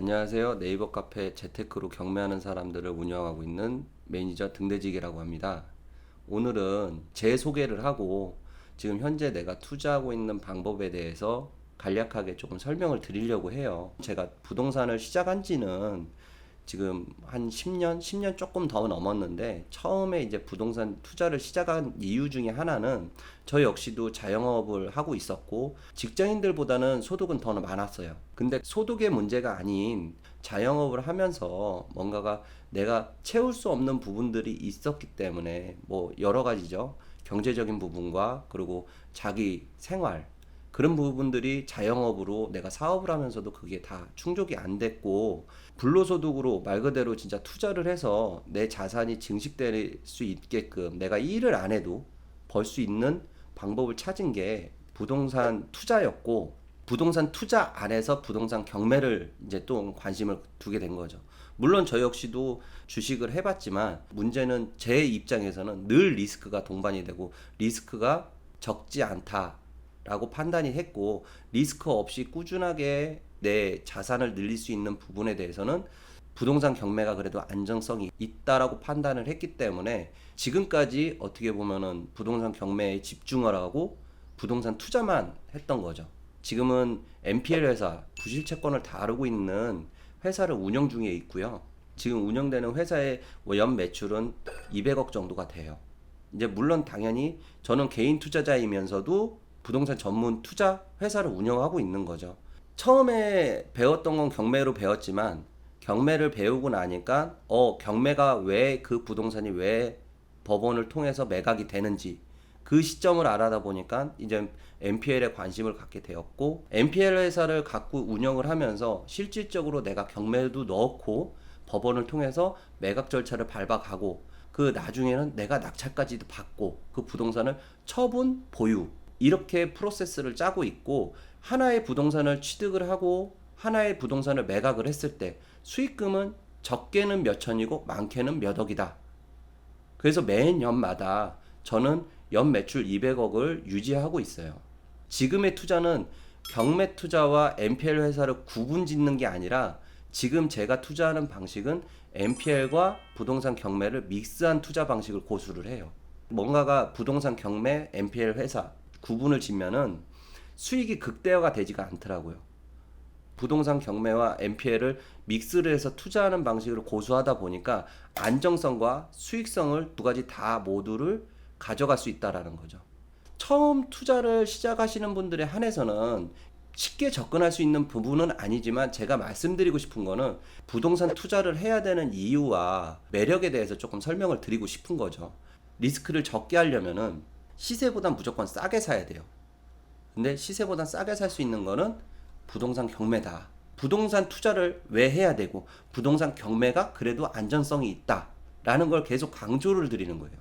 안녕하세요. 네이버 카페 재테크로 경매하는 사람들을 운영하고 있는 매니저 등대지기라고 합니다. 오늘은 제 소개를 하고 지금 현재 내가 투자하고 있는 방법에 대해서 간략하게 조금 설명을 드리려고 해요. 제가 부동산을 시작한 지는 지금 한 10년 조금 더 넘었는데, 처음에 이제 부동산 투자를 시작한 이유 중에 하나는 저 역시도 자영업을 하고 있었고 직장인들보다는 소득은 더 많았어요. 근데 소득의 문제가 아닌 자영업을 하면서 뭔가가 내가 채울 수 없는 부분들이 있었기 때문에, 뭐 여러 가지죠. 경제적인 부분과 그리고 자기 생활, 그런 부분들이 자영업으로 내가 사업을 하면서도 그게 다 충족이 안 됐고, 불로소득으로 말 그대로 진짜 투자를 해서 내 자산이 증식될 수 있게끔 내가 일을 안 해도 벌 수 있는 방법을 찾은 게 부동산 투자였고, 부동산 투자 안에서 부동산 경매를 이제 또 관심을 두게 된 거죠. 물론 저 역시도 주식을 해봤지만 문제는 제 입장에서는 늘 리스크가 동반이 되고 리스크가 적지 않다라고 판단이 했고, 리스크 없이 꾸준하게 내 자산을 늘릴 수 있는 부분에 대해서는 부동산 경매가 그래도 안정성이 있다라고 판단을 했기 때문에 지금까지 어떻게 보면은 부동산 경매에 집중을 하고 부동산 투자만 했던 거죠. 지금은 NPL 회사, 부실채권을 다루고 있는 회사를 운영 중에 있고요. 지금 운영되는 회사의 연 매출은 200억 정도가 돼요. 이제 물론 당연히 저는 개인 투자자이면서도 부동산 전문 투자 회사를 운영하고 있는 거죠. 처음에 배웠던 건 경매로 배웠지만 경매를 배우고 나니까 경매가 왜, 그 부동산이 왜 법원을 통해서 매각이 되는지 그 시점을 알아다 보니까 이제 NPL에 관심을 갖게 되었고, NPL 회사를 갖고 운영을 하면서 실질적으로 내가 경매도 넣고 법원을 통해서 매각 절차를 밟아가고, 그 나중에는 내가 낙찰까지도 받고 그 부동산을 처분, 보유, 이렇게 프로세스를 짜고 있고, 하나의 부동산을 취득을 하고 하나의 부동산을 매각을 했을 때 수익금은 적게는 몇 천이고 많게는 몇 억이다. 그래서 매년마다 저는 연 매출 200억을 유지하고 있어요. 지금의 투자는 경매 투자와 NPL 회사를 구분 짓는 게 아니라 지금 제가 투자하는 방식은 NPL과 부동산 경매를 믹스한 투자 방식을 고수를 해요. 뭔가가 부동산 경매, NPL 회사 구분을 짓면은 수익이 극대화가 되지가 않더라고요. 부동산 경매와 NPL을 믹스를 해서 투자하는 방식으로 고수하다 보니까 안정성과 수익성을 두 가지 다 모두를 가져갈 수 있다라는 거죠. 처음 투자를 시작하시는 분들에 한해서는 쉽게 접근할 수 있는 부분은 아니지만, 제가 말씀드리고 싶은 거는 부동산 투자를 해야 되는 이유와 매력에 대해서 조금 설명을 드리고 싶은 거죠. 리스크를 적게 하려면은 시세보단 무조건 싸게 사야 돼요. 근데 시세보다 싸게 살 수 있는 거는 부동산 경매다. 부동산 투자를 왜 해야 되고 부동산 경매가 그래도 안전성이 있다라는 걸 계속 강조를 드리는 거예요.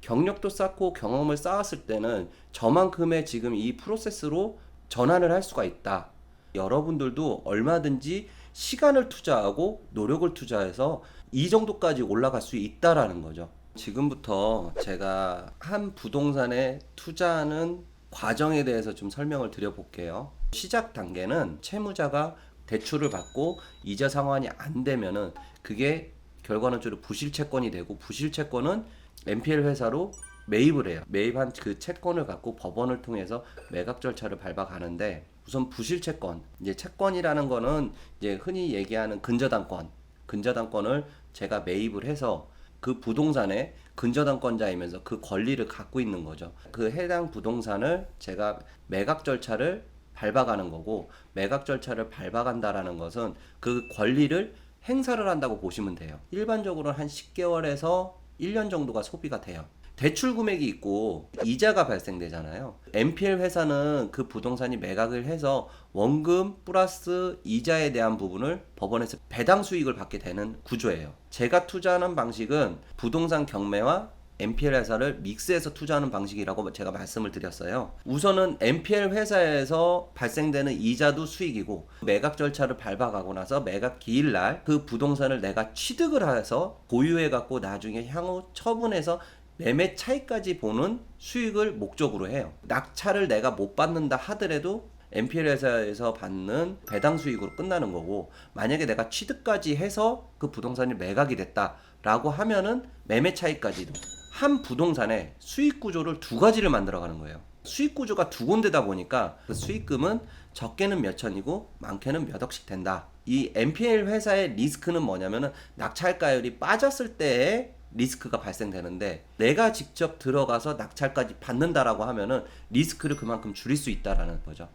경력도 쌓고 경험을 쌓았을 때는 저만큼의 지금 이 프로세스로 전환을 할 수가 있다. 여러분들도 얼마든지 시간을 투자하고 노력을 투자해서 이 정도까지 올라갈 수 있다라는 거죠. 지금부터 제가 한 부동산에 투자하는 과정에 대해서 좀 설명을 드려볼게요. 시작 단계는 채무자가 대출을 받고 이자 상환이 안 되면은 그게 결과론적으로 부실채권이 되고, 부실채권은 NPL 회사로 매입을 해요. 매입한 그 채권을 갖고 법원을 통해서 매각 절차를 밟아가는데, 우선 부실채권, 이제 채권이라는 거는 이제 흔히 얘기하는 근저당권을 제가 매입을 해서 그 부동산의 근저당권자이면서 그 권리를 갖고 있는 거죠. 그 해당 부동산을 제가 매각 절차를 밟아가는 거고, 매각 절차를 밟아간다라는 것은 그 권리를 행사를 한다고 보시면 돼요. 일반적으로 한 10개월에서 1년 정도가 소비가 돼요. 대출 금액이 있고 이자가 발생되잖아요. NPL 회사는 그 부동산이 매각을 해서 원금 플러스 이자에 대한 부분을 법원에서 배당 수익을 받게 되는 구조예요. 제가 투자하는 방식은 부동산 경매와 NPL 회사를 믹스해서 투자하는 방식이라고 제가 말씀을 드렸어요. 우선은 NPL 회사에서 발생되는 이자도 수익이고, 매각 절차를 밟아가고 나서 매각 기일날 그 부동산을 내가 취득을 해서 보유해 갖고 나중에 향후 처분해서 매매 차익까지 보는 수익을 목적으로 해요. 낙찰을 내가 못 받는다 하더라도 NPL 회사에서 받는 배당 수익으로 끝나는 거고, 만약에 내가 취득까지 해서 그 부동산이 매각이 됐다라고 하면은 매매 차익까지도 한 부동산에 수익 구조를 두 가지를 만들어 가는 거예요. 수익 구조가 두 군데다 보니까 그 수익금은 적게는 몇 천이고 많게는 몇 억씩 된다. 이 NPL 회사의 리스크는 뭐냐면은 낙찰가율이 빠졌을 때의 리스크가 발생되는데, 내가 직접 들어가서 낙찰까지 받는다라고 하면은 리스크를 그만큼 줄일 수 있다라는 거죠.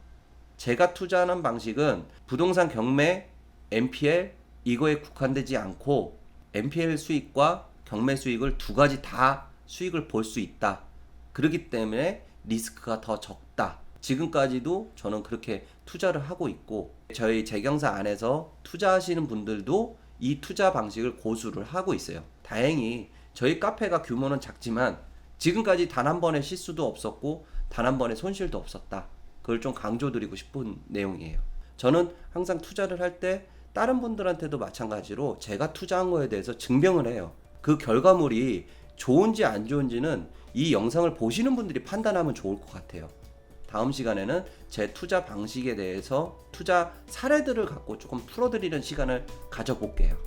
제가 투자하는 방식은 부동산 경매, NPL 이거에 국한되지 않고 NPL 수익과 경매 수익을 두 가지 다 수익을 볼 수 있다. 그렇기 때문에 리스크가 더 적다. 지금까지도 저는 그렇게 투자를 하고 있고, 저희 재경사 안에서 투자하시는 분들도 이 투자 방식을 고수를 하고 있어요. 다행히 저희 카페가 규모는 작지만 지금까지 단 한 번의 실수도 없었고 단 한 번의 손실도 없었다. 그걸 좀 강조드리고 싶은 내용이에요. 저는 항상 투자를 할 때 다른 분들한테도 마찬가지로 제가 투자한 거에 대해서 증명을 해요. 그 결과물이 좋은지 안 좋은지는 이 영상을 보시는 분들이 판단하면 좋을 것 같아요. 다음 시간에는 제 투자 방식에 대해서 투자 사례들을 갖고 조금 풀어드리는 시간을 가져볼게요.